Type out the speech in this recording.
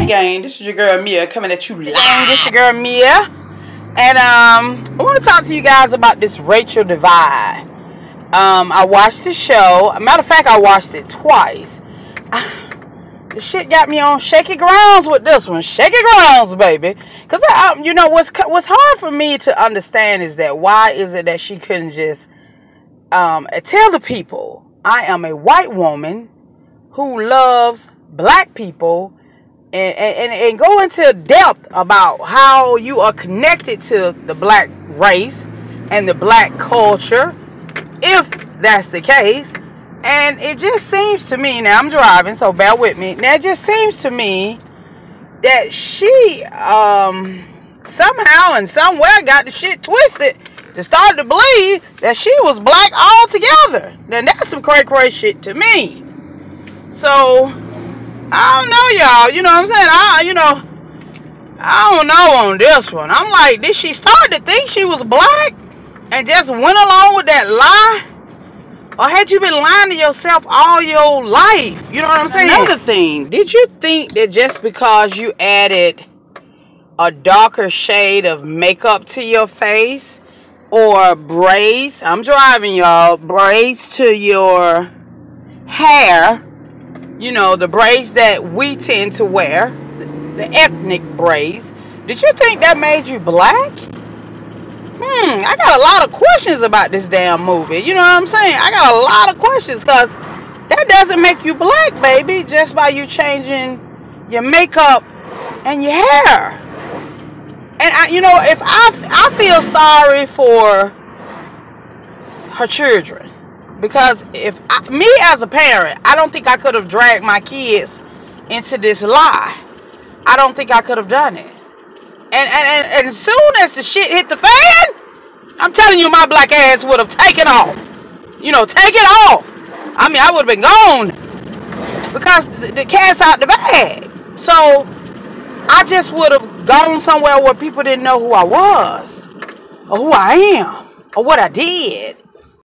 gang, this is your girl Mia coming at you live. This is your girl Mia, and I want to talk to you guys about this racial divide. I watched the show. Matter of fact, I watched it twice. The shit got me on shaky grounds with this one. Shaky grounds, baby. Because, you know, what's hard for me to understand is that why is it that she couldn't just tell the people, I am a white woman who loves black people, and go into depth about how you are connected to the black race and the black culture, if that's the case. And it just seems to me, now I'm driving, so bear with me. Now it just seems to me that she somehow and somewhere got the shit twisted to start to believe that she was black altogether. Now that's some cray shit to me. So I don't know, y'all. You know what I'm saying? I don't know on this one. I'm like, did she start to think she was black and just went along with that lie? Or had you been lying to yourself all your life? You know what I'm saying? Another thing, did you think that just because you added a darker shade of makeup to your face or braids, I'm driving, y'all, braids to your hair, you know, the braids that we tend to wear, the ethnic braids, did you think that made you black? I got a lot of questions about this damn movie. You know what I'm saying? I got a lot of questions, because that doesn't make you black, baby, just by you changing your makeup and your hair. And you know, if I feel sorry for her children, because me as a parent, I don't think I could have dragged my kids into this lie. I don't think I could have done it. And as soon as the shit hit the fan, I'm telling you, my black ass would have taken off. You know, taken off. I mean, I would have been gone, because the cat's out the bag. So I just would have gone somewhere where people didn't know who I was, or who I am, or what I did.